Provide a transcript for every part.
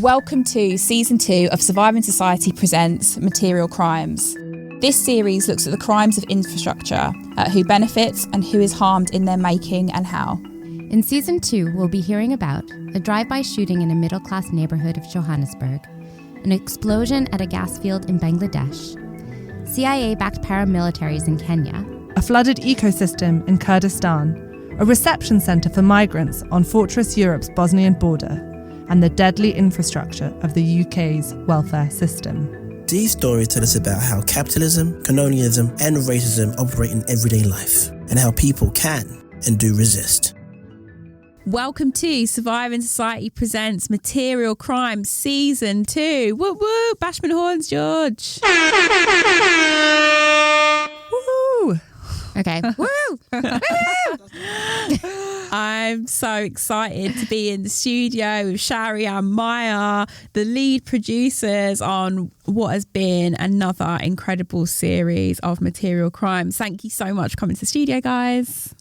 Welcome to Season 2 of Surviving Society Presents Material Crimes. This series looks at the crimes of infrastructure, who benefits and who is harmed in their making and how. In Season 2, we'll be hearing about a drive-by shooting in a middle-class neighbourhood of Johannesburg, an explosion at a gas field in Bangladesh, CIA-backed paramilitaries in Kenya, a flooded ecosystem in Kurdistan, a reception centre for migrants on Fortress Europe's Bosnian border, and the deadly infrastructure of the UK's welfare system. These stories tell us about how capitalism, colonialism, and racism operate in everyday life, and how people can and do resist. Welcome to Surviving Society Presents Material Crimes Season 2. Woo woo! Bashman horns, George. Woo! Okay. Woo! I'm so excited to be in the studio with Sharri and Maia, the lead producers on what has been another incredible series of material crimes. Thank you so much for coming to the studio, guys.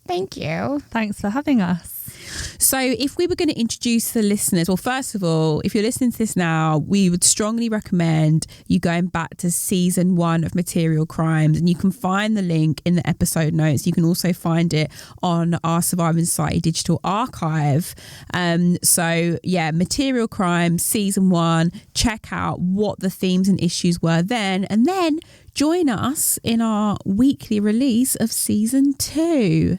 Thank you. Thanks for having us. So if we were going to introduce the listeners, well, first of all, if you're listening to this now, we would strongly recommend you going back to Season 1 of Material Crimes, and you can find the link in the episode notes. You can also find it on our Surviving Society digital archive. So yeah, Material Crimes Season 1, check out what the themes and issues were then, and then join us in our weekly release of Season 2.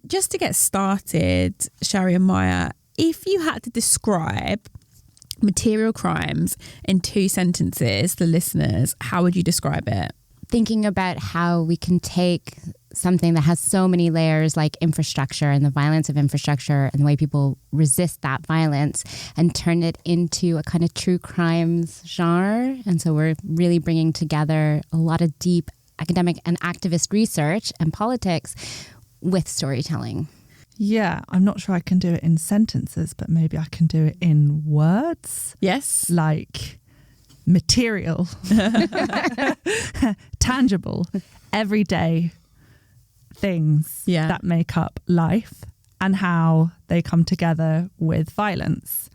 Just to get started, Sharri and Maia, if you had to describe material crimes in 2 sentences to listeners, how would you describe it? Thinking about how we can take something that has so many layers like infrastructure and the violence of infrastructure and the way people resist that violence and turn it into a kind of true crimes genre. And so we're really bringing together a lot of deep academic and activist research and politics with storytelling. Yeah, I'm not sure I can do it in sentences, but maybe I can do it in words. Yes. Like material, tangible, everyday things that make up life and how they come together with violence.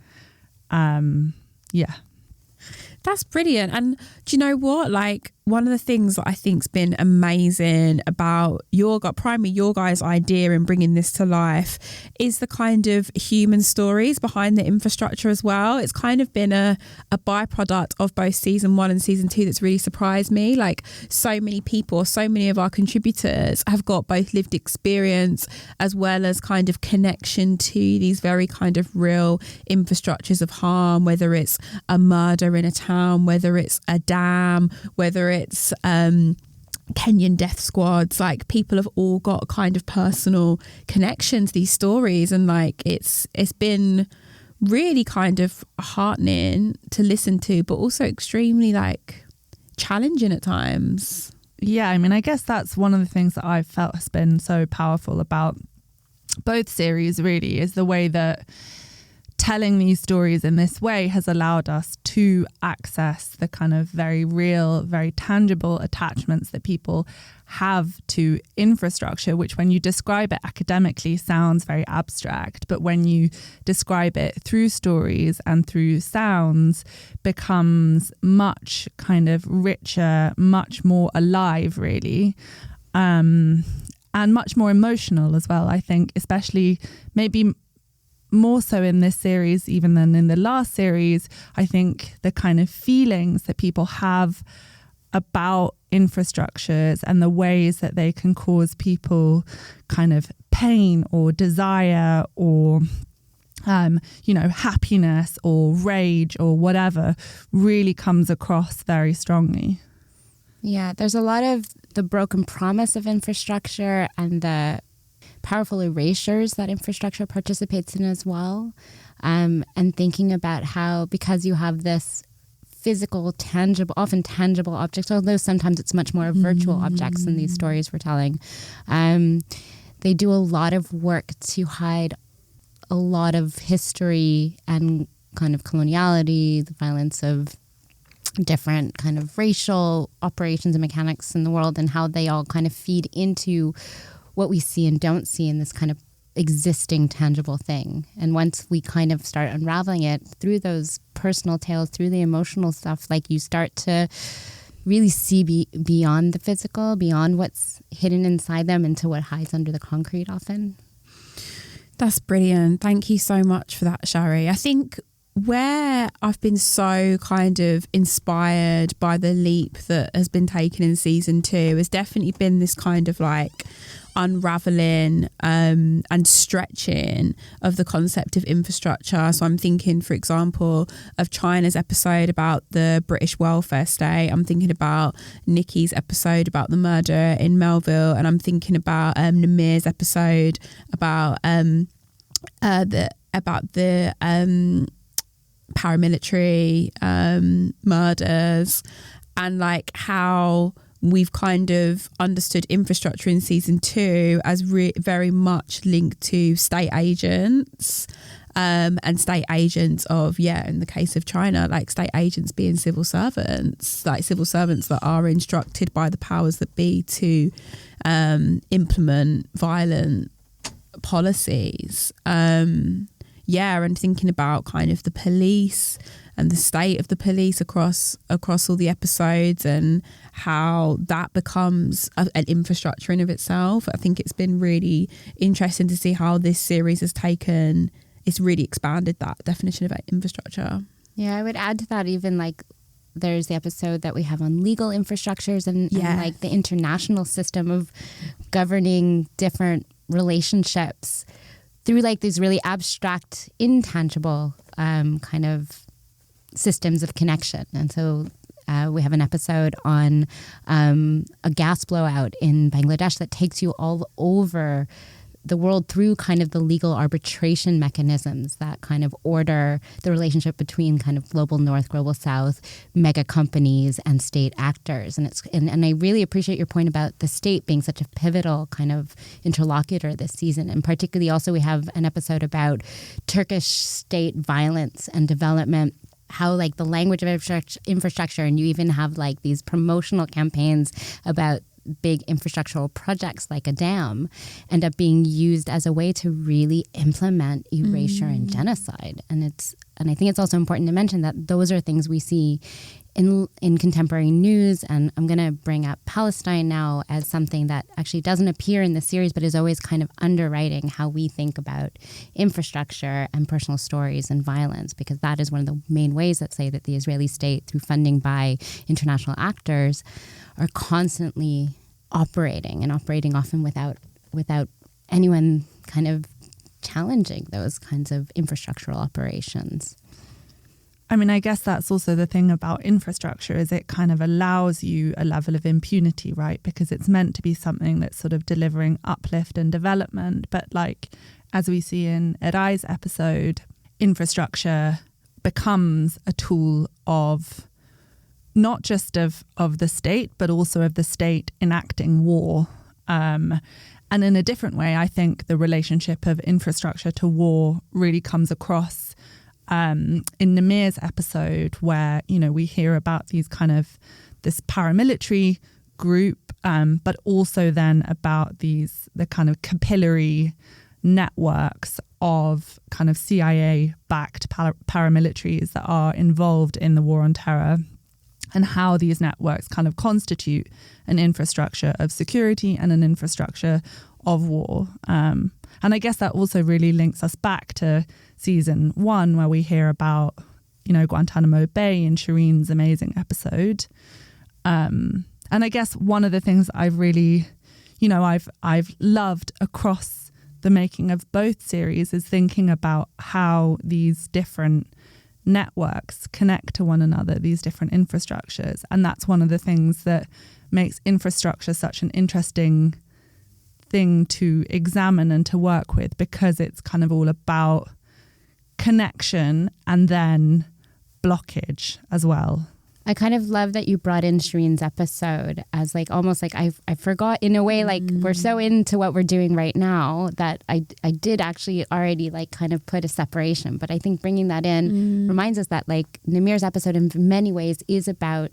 That's brilliant. And do you know what? Like, one of the things that I think's been amazing about your guys' idea in bringing this to life is the kind of human stories behind the infrastructure as well. It's kind of been a byproduct of both Season 1 and Season 2 that's really surprised me. Like, so many people, so many of our contributors have got both lived experience as well as kind of connection to these very kind of real infrastructures of harm, whether it's a murder in a town, whether it's a dam, whether it's Kenyan death squads. Like, people have all got kind of personal connection to these stories, and like it's been really kind of heartening to listen to, but also extremely like challenging at times. Yeah, I mean, I guess that's one of the things that I've felt has been so powerful about both series, really, is the way that telling these stories in this way has allowed us to access the kind of very real, very tangible attachments that people have to infrastructure, which when you describe it academically sounds very abstract, but when you describe it through stories and through sounds becomes much kind of richer, much more alive, really. And much more emotional as well, I think, especially maybe more so in this series even than in the last series. I think the kind of feelings that people have about infrastructures and the ways that they can cause people kind of pain or desire or happiness or rage or whatever really comes across very strongly. Yeah, there's a lot of the broken promise of infrastructure and the powerful erasures that infrastructure participates in as well. And thinking about how, because you have this physical, tangible, often tangible objects, although sometimes it's much more virtual objects than these stories we're telling, they do a lot of work to hide a lot of history and kind of coloniality, the violence of different kind of racial operations and mechanics in the world, and how they all kind of feed into what we see and don't see in this kind of existing tangible thing. And once we kind of start unraveling it through those personal tales, through the emotional stuff, like you start to really see beyond the physical, beyond what's hidden inside them into what hides under the concrete often. That's brilliant. Thank you so much for that, Sharri. I think where I've been so kind of inspired by the leap that has been taken in season 2 has definitely been this kind of like unraveling and stretching of the concept of infrastructure. So I'm thinking, for example, of China's episode about the British welfare state. I'm thinking about Nikki's episode about the murder in Melville, and I'm thinking about Namir's episode about the paramilitary murders, and like how we've kind of understood infrastructure in season 2 as very much linked to state agents and state agents of, in the case of China, like state agents being civil servants, like civil servants that are instructed by the powers that be to implement violent policies. And thinking about kind of the police and the state of the police across all the episodes and how that becomes an infrastructure in of itself. I think it's been really interesting to see how this series it's really expanded that definition of infrastructure. Yeah, I would add to that even like there's the episode that we have on legal infrastructures and like the international system of governing different relationships through like these really abstract, intangible kind of systems of connection. And so we have an episode on a gas blowout in Bangladesh that takes you all over the world through kind of the legal arbitration mechanisms that kind of order the relationship between kind of global north, global south, mega companies and state actors. And I really appreciate your point about the state being such a pivotal kind of interlocutor this season. And particularly also we have an episode about Turkish state violence and development, how like the language of infrastructure, and you even have like these promotional campaigns about big infrastructural projects like a dam end up being used as a way to really implement erasure and genocide. And I think it's also important to mention that those are things we see in contemporary news. And I'm going to bring up Palestine now as something that actually doesn't appear in the series, but is always kind of underwriting how we think about infrastructure and personal stories and violence, because that is one of the main ways that say that the Israeli state, through funding by international actors, are constantly operating often without anyone kind of challenging those kinds of infrastructural operations. I mean, I guess that's also the thing about infrastructure, is it kind of allows you a level of impunity, right? Because it's meant to be something that's sort of delivering uplift and development. But like, as we see in Erai's episode, infrastructure becomes a tool of not just of the state, but also of the state enacting war. And in a different way, I think the relationship of infrastructure to war really comes across in Namir's episode, where, you know, we hear about these kind of this paramilitary group, but also then about the kind of capillary networks of kind of CIA-backed paramilitaries that are involved in the war on terror, and how these networks kind of constitute an infrastructure of security and an infrastructure of war. And I guess that also really links us back to season 1, where we hear about, you know, Guantanamo Bay in Shireen's amazing episode. And I guess one of the things I've really, you know, I've loved across the making of both series is thinking about how these different networks connect to one another, these different infrastructures. And that's one of the things that makes infrastructure such an interesting thing to examine and to work with, because it's kind of all about connection and then blockage as well. I kind of love that you brought in Shireen's episode as like almost like I forgot in a way, like we're so into what we're doing right now that I did actually already like kind of put a separation. But I think bringing that in reminds us that like Namir's episode in many ways is about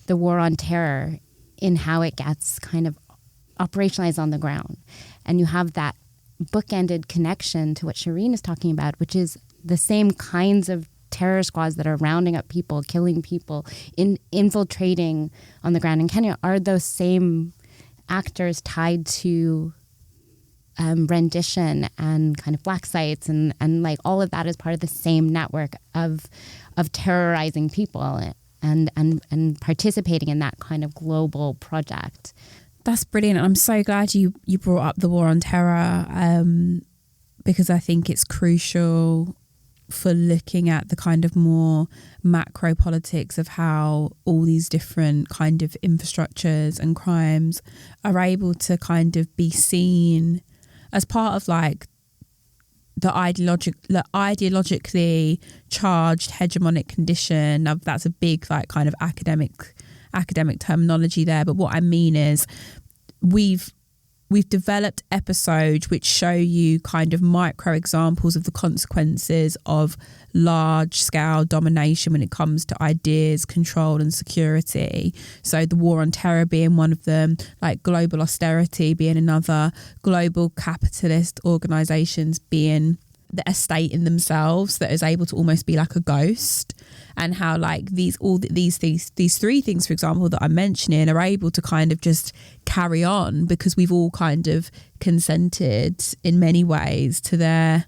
the war on terror in how it gets kind of operationalized on the ground. And you have that bookended connection to what Shireen is talking about, which is the same kinds of terror squads that are rounding up people, killing people, infiltrating on the ground in Kenya, are those same actors tied to rendition and kind of black sites and like all of that is part of the same network of terrorizing people and participating in that kind of global project. That's brilliant. I'm so glad you brought up the war on terror because I think it's crucial for looking at the kind of more macro politics of how all these different kind of infrastructures and crimes are able to kind of be seen as part of like the ideologically charged hegemonic condition. Now, that's a big like kind of academic terminology there, but what I mean is we've developed episodes which show you kind of micro examples of the consequences of large scale domination when it comes to ideas, control and security. So the war on terror being one of them, like global austerity being another, global capitalist organisations being a state in themselves that is able to almost be like a ghost, and how like these three things, for example, that I'm mentioning are able to kind of just carry on because we've all kind of consented in many ways to their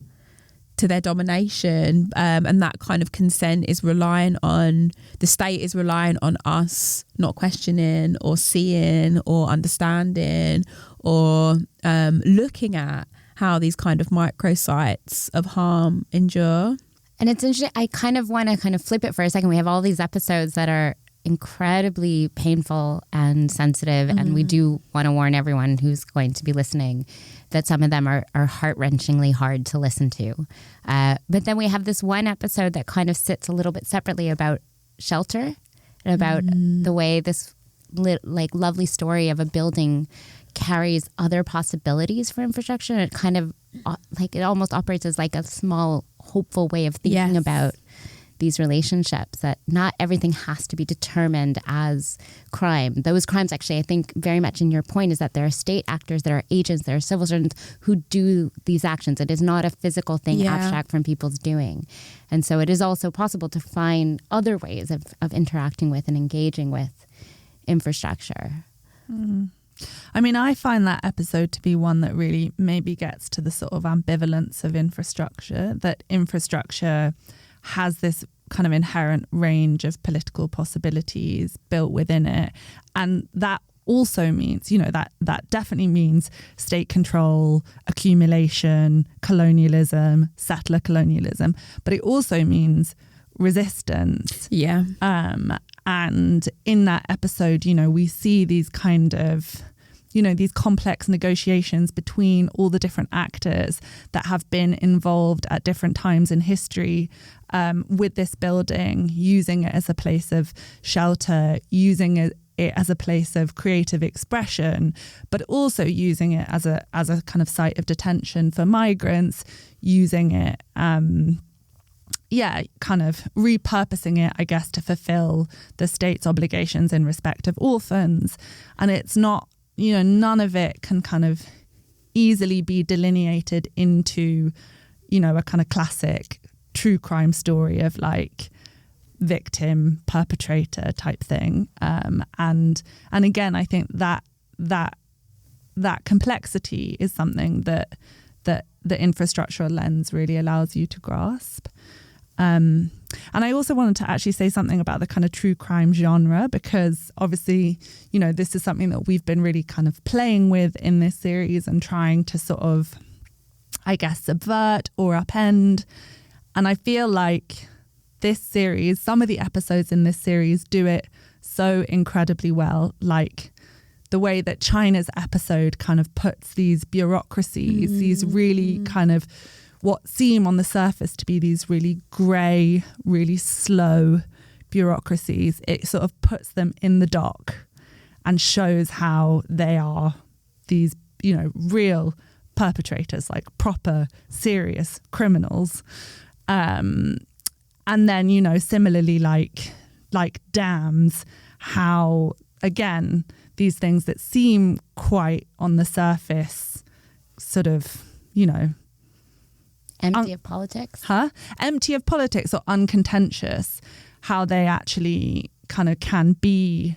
domination, and that kind of consent is relying on the state, is relying on us not questioning or seeing or understanding or looking at how these kind of microsites of harm endure. And it's interesting, I kind of want to kind of flip it for a second. We have all these episodes that are incredibly painful and sensitive, and we do want to warn everyone who's going to be listening that some of them are heart-wrenchingly hard to listen to. But then we have this one episode that kind of sits a little bit separately about shelter and about the way this like lovely story of a building carries other possibilities for infrastructure. And it kind of like it almost operates as like a small hopeful way of thinking about these relationships, that not everything has to be determined as crime. Those crimes, actually, I think very much in your point, is that there are state actors, there are agents, there are civil servants who do these actions. It is not a physical thing abstract from people's doing. And so it is also possible to find other ways of interacting with and engaging with infrastructure. I mean, I find that episode to be one that really maybe gets to the sort of ambivalence of infrastructure, that infrastructure has this kind of inherent range of political possibilities built within it. And that also means, you know, that definitely means state control, accumulation, colonialism, settler colonialism, but it also means resistance. Yeah. And in that episode, you know, we see these kind of, you know, these complex negotiations between all the different actors that have been involved at different times in history with this building, using it as a place of shelter, using it as a place of creative expression, but also using it as a kind of site of detention for migrants, using it, kind of repurposing it, I guess, to fulfill the state's obligations in respect of orphans. And it's not, you know, none of it can kind of easily be delineated into, you know, a kind of classic true crime story of like victim perpetrator type thing. And again, I think that complexity is something that the infrastructural lens really allows you to grasp. And I also wanted to actually say something about the kind of true crime genre, because obviously, you know, this is something that we've been really kind of playing with in this series and trying to sort of, I guess, subvert or upend. And I feel like this series, some of the episodes in this series do it so incredibly well. Like the way that China's episode kind of puts these bureaucracies, these really kind of what seem on the surface to be these really grey, really slow bureaucracies, it sort of puts them in the dock and shows how they are these, you know, real perpetrators, like proper serious criminals. And then, you know, similarly, like dams, how, again, these things that seem quite on the surface sort of Empty of politics? Empty of politics or uncontentious, how they actually kind of can be,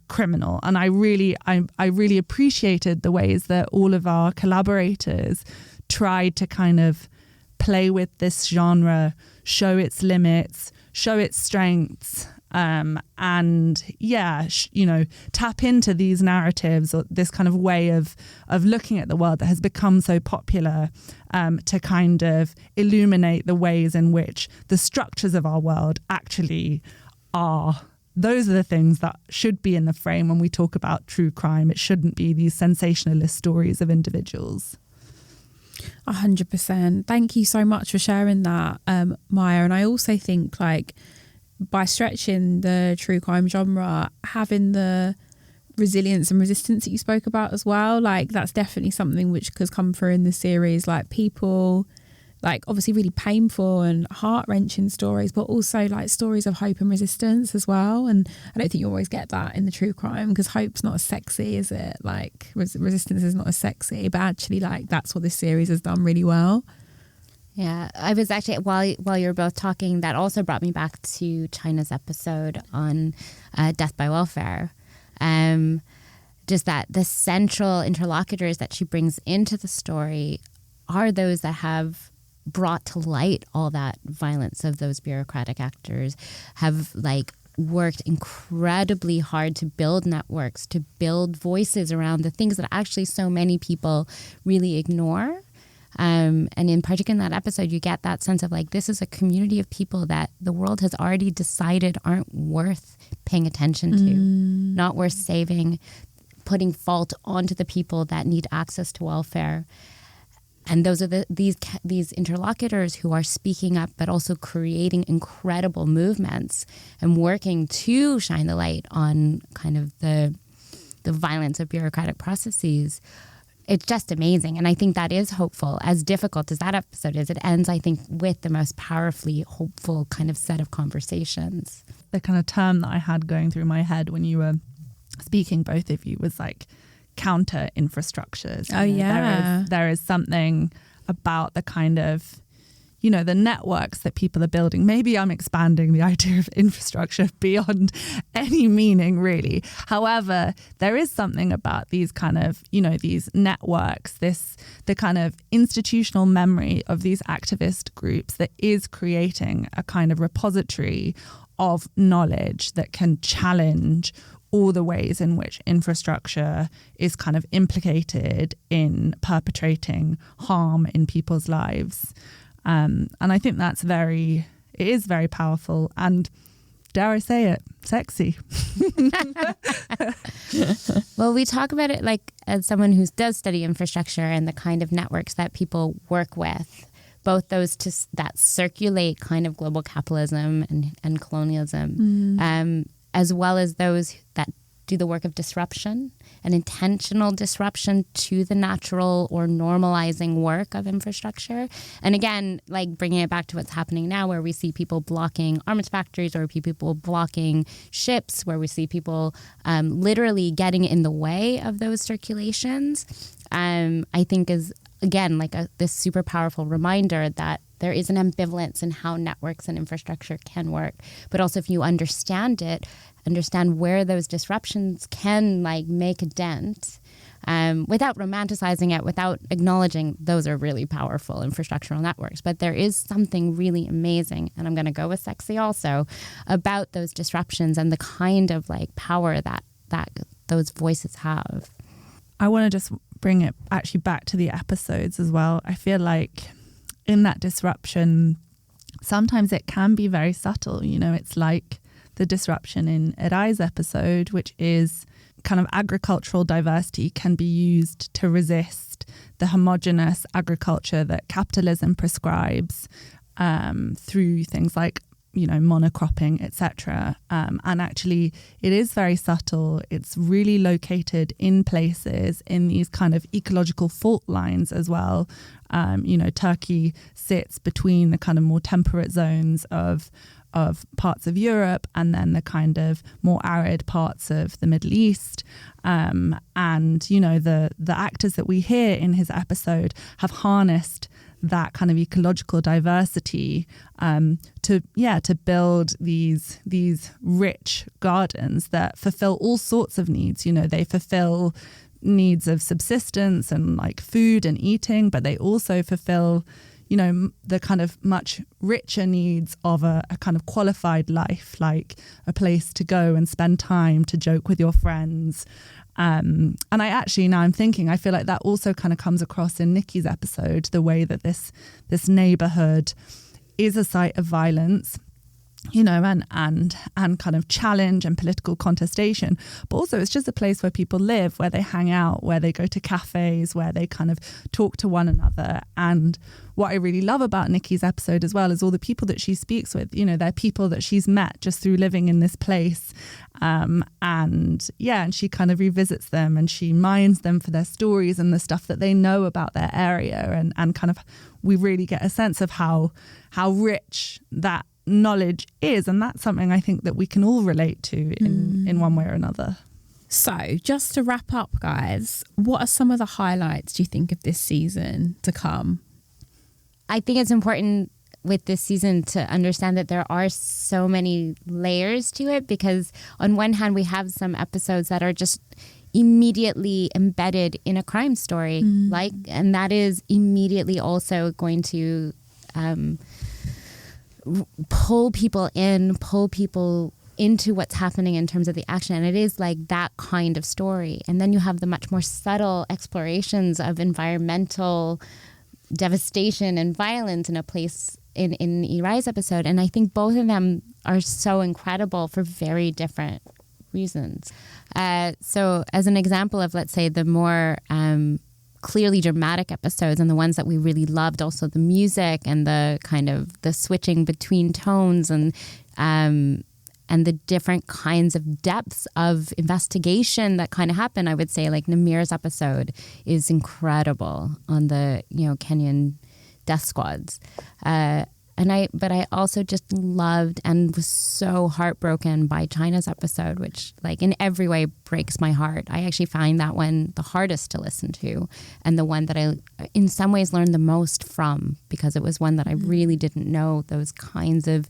criminal. And I really appreciated the ways that all of our collaborators tried to kind of play with this genre, show its limits, show its strengths, tap into these narratives or this kind of way of looking at the world that has become so popular, to kind of illuminate the ways in which the structures of our world actually are. Those are the things that should be in the frame when we talk about true crime. It shouldn't be these sensationalist stories of individuals. 100%. Thank you so much for sharing that, Maia. And I also think, like, by stretching the true crime genre, having the resilience and resistance that you spoke about as well, like, that's definitely something which has come through in the series. Like, people, like, obviously really painful and heart-wrenching stories, but also like stories of hope and resistance as well. And I don't think you always get that in the true crime, because hope's not as sexy, is it? Like, resistance is not as sexy, but actually, like, that's what this series has done really well. Yeah, I was actually, while you were both talking, that also brought me back to China's episode on death by welfare. Just that the central interlocutors that she brings into the story are those that have brought to light all that violence of those bureaucratic actors, have like worked incredibly hard to build networks, to build voices around the things that actually so many people really ignore. And in particular in that episode, you get that sense of like, this is a community of people that the world has already decided aren't worth paying attention to, not worth saving, putting fault onto the people that need access to welfare. And those are these interlocutors who are speaking up, but also creating incredible movements and working to shine the light on kind of the violence of bureaucratic processes. It's just amazing. And I think that is hopeful. As difficult as that episode is, it ends, I think, with the most powerfully hopeful kind of set of conversations. The kind of term that I had going through my head when you were speaking, both of you, was like counter infrastructures. Oh, yeah. There is something about the kind of, the networks that people are building. Maybe I'm expanding the idea of infrastructure beyond any meaning, really. However, there is something about these kind of, these networks, the kind of institutional memory of these activist groups that is creating a kind of repository of knowledge that can challenge all the ways in which infrastructure is kind of implicated in perpetrating harm in people's lives. And I think it is very powerful and, dare I say it, sexy. Well, we talk about it like as someone who does study infrastructure and the kind of networks that people work with, both those that circulate kind of global capitalism and colonialism, as well as those that do the work of disruption and intentional disruption to the natural or normalizing work of infrastructure. And again, like bringing it back to what's happening now, where we see people blocking armaments factories, or we see people blocking ships, where we see people literally getting in the way of those circulations, I think is, again, like this super powerful reminder that there is an ambivalence in how networks and infrastructure can work. But also, if you understand it, understand where those disruptions can like make a dent, without romanticizing it, without acknowledging those are really powerful infrastructural networks. But there is something really amazing, and I'm going to go with sexy also, about those disruptions and the kind of like power that those voices have. I want to just bring it actually back to the episodes as well. I feel like in that disruption, sometimes it can be very subtle. It's like the disruption in Erai's episode, which is kind of agricultural diversity can be used to resist the homogenous agriculture that capitalism prescribes, through things like, monocropping, etc. And actually, it is very subtle. It's really located in places in these kind of ecological fault lines as well. Turkey sits between the kind of more temperate zones of of parts of Europe and then the kind of more arid parts of the Middle East. And, you know, the actors that we hear in his episode have harnessed that kind of ecological diversity to build these rich gardens that fulfill all sorts of needs. You know, they fulfill needs of subsistence and like food and eating, but they also fulfill, you know, the kind of much richer needs of a kind of qualified life, like a place to go and spend time, to joke with your friends. And I actually, now I'm thinking, I feel like that also kind of comes across in Nikki's episode, the way that this neighborhood is a site of violence, you know, and kind of challenge and political contestation. But also it's just a place where people live, where they hang out, where they go to cafes, where they kind of talk to one another. And what I really love about Nikki's episode as well is all the people that she speaks with. You know, they're people that she's met just through living in this place. And she kind of revisits them and she mines them for their stories and the stuff that they know about their area. And kind of we really get a sense of how rich that knowledge is, and that's something I think that we can all relate to in one way or another. So just to wrap up, guys, what are some of the highlights do you think of this season to come? I think it's important with this season to understand that there are so many layers to it, because on one hand we have some episodes that are just immediately embedded in a crime story, and that is immediately also going to pull people into what's happening in terms of the action. And it is like that kind of story. And then you have the much more subtle explorations of environmental devastation and violence in a place in Irai's episode. And I think both of them are so incredible for very different reasons. So as an example of, let's say, the more clearly dramatic episodes and the ones that we really loved, also the music and the kind of the switching between tones and the different kinds of depths of investigation that kind of happen. I would say like Namir's episode is incredible on the, you know, Kenyan death squads. But I also just loved and was so heartbroken by China's episode, which like in every way breaks my heart. I actually find that one the hardest to listen to and the one that I in some ways learned the most from, because it was one that I really didn't know those kinds of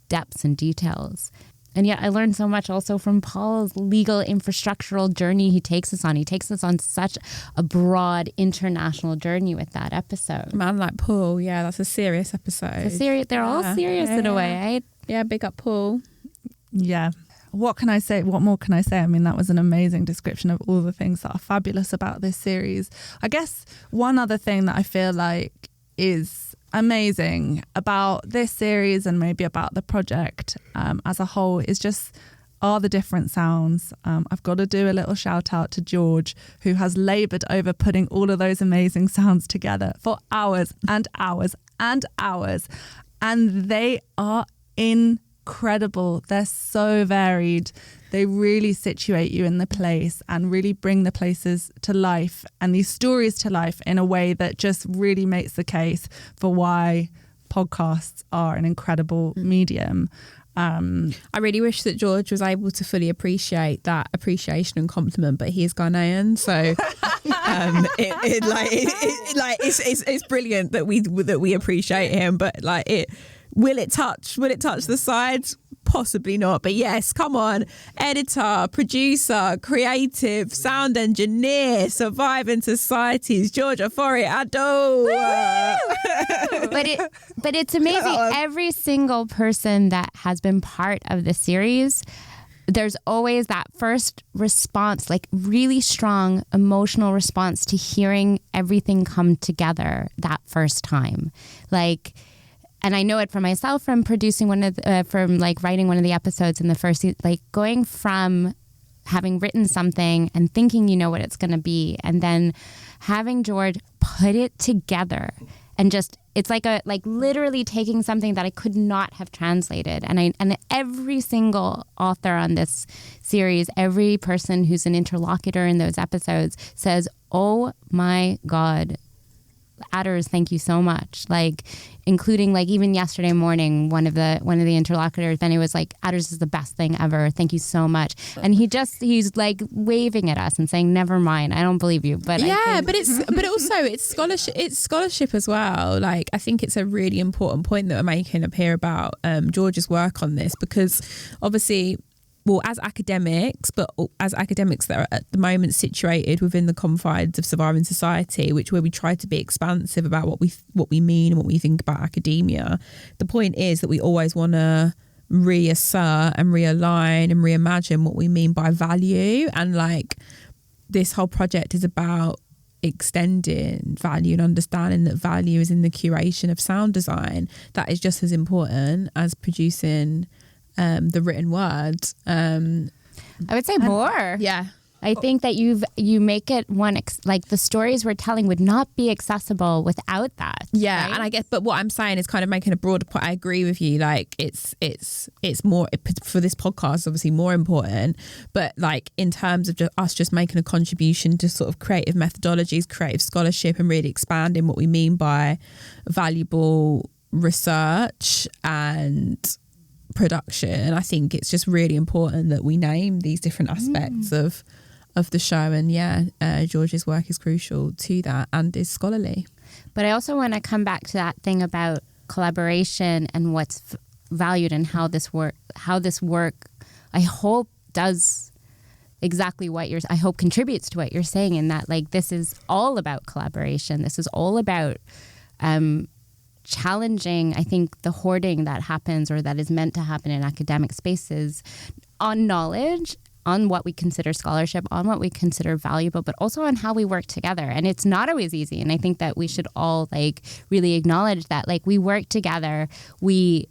depths and details. And yet I learned so much also from Paul's legal infrastructural journey he takes us on. He takes us on such a broad international journey with that episode. Man like Paul, yeah, that's a serious episode. They're all serious in a way, right? Yeah, big up Paul. Yeah. What can I say? What more can I say? I mean, that was an amazing description of all the things that are fabulous about this series. I guess one other thing that I feel like is amazing about this series and maybe about the project as a whole is just are the different sounds. I've got to do a little shout out to George, who has laboured over putting all of those amazing sounds together for hours and hours and hours, and they are incredible. They're so varied. They really situate you in the place and really bring the places to life and these stories to life in a way that just really makes the case for why podcasts are an incredible medium. I really wish that George was able to fully appreciate that appreciation and compliment, but he is Ghanaian, so it's brilliant that we appreciate him, but like will it touch the sides? Possibly not, but yes, come on, editor, producer, creative, sound engineer, surviving societies, George Ofori-Addo. But it's amazing. Every single person that has been part of the series, there's always that first response, like really strong emotional response to hearing everything come together that first time, like. And I know it for myself from producing from writing one of the episodes in the first season, like going from having written something and thinking you know what it's going to be, and then having George put it together and just, it's like literally taking something that I could not have translated. And every single author on this series, every person who's an interlocutor in those episodes says, oh my God, Adders, thank you so much. Like, including like even yesterday morning, one of the interlocutors, then he was like, Adders is the best thing ever. Thank you so much. And he's like waving at us and saying, never mind, I don't believe you. But it's scholarship as well. Like, I think it's a really important point that we're making up here about George's work on this, because obviously, well, as academics that are at the moment situated within the confines of surviving society, where we try to be expansive about what we mean and what we think about academia, the point is that we always want to reassert and realign and reimagine what we mean by value. And like, this whole project is about extending value and understanding that value is in the curation of sound design. That is just as important as producing the written word. I would say more. Yeah. I think that you make it like the stories we're telling would not be accessible without that. Yeah, right? and I guess, but what I'm saying is kind of making a broader point. I agree with you. Like, it's more for this podcast, obviously more important. But like, in terms of us making a contribution to sort of creative methodologies, creative scholarship, and really expanding what we mean by valuable research and production, I think it's just really important that we name these different aspects of the show. And George's work is crucial to that and is scholarly. But I also want to come back to that thing about collaboration and what's valued and how this work I hope does exactly what I hope contributes to what you're saying, in that like, this is all about collaboration. This is all about challenging, I think, the hoarding that happens or that is meant to happen in academic spaces on knowledge, on what we consider scholarship, on what we consider valuable, but also on how we work together. And it's not always easy. And I think that we should all like really acknowledge that, like, we work together, we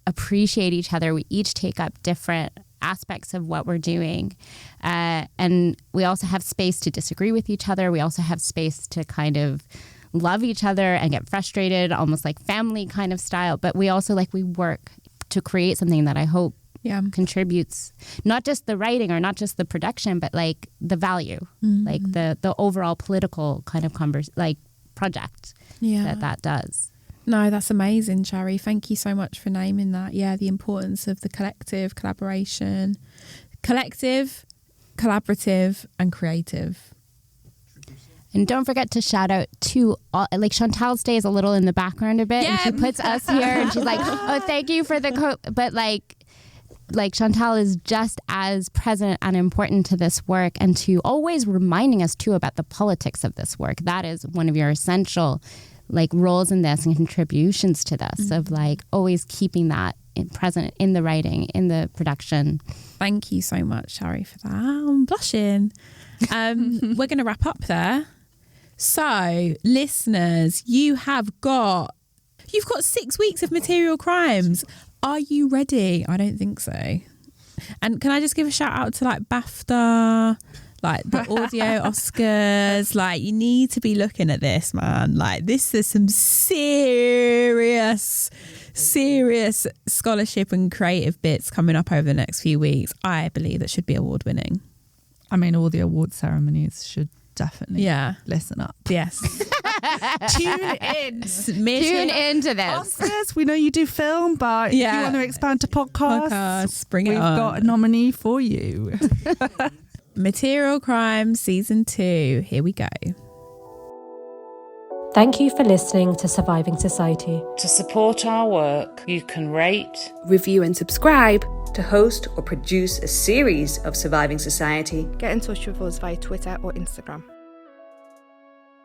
appreciate each other, we each take up different aspects of what we're doing. And we also have space to disagree with each other. We also have space to kind of love each other and get frustrated, almost like family kind of style. But we also we work to create something that I hope contributes not just the writing or not just the production, but like the value, like the overall political kind of project that does. No, that's amazing, Sharri. Thank you so much for naming that. Yeah, the importance of the collective, collaboration, collaborative and creative. And don't forget to shout out to all, like, Chantelle stays a little in the background a bit, and she puts us here, and she's like, oh, thank you for the but like Chantelle is just as present and important to this work, and to always reminding us too about the politics of this work. That is one of your essential like roles in this and contributions to this, of like always keeping that present in the writing, in the production. Thank you so much, Sharri, for that. I'm blushing. We're going to wrap up there. So, listeners, you've got 6 weeks of Material Crimes. Are you ready? I don't think so. And can I just give a shout out to like BAFTA, like the audio Oscars? Like, you need to be looking at this, man. Like, this is some serious scholarship and creative bits coming up over the next few weeks. I believe that should be award winning. I mean, all the award ceremonies should definitely listen up. Yes. Tune in. Tune into this. Oscars, we know you do film, but if you want to expand to podcasts, bring it we've on. got a nominee for you. Material Crimes Season 2. Here we go. Thank you for listening to Surviving Society. To support our work, you can rate, review and subscribe. To host or produce a series of Surviving Society, get in touch with us via Twitter or Instagram.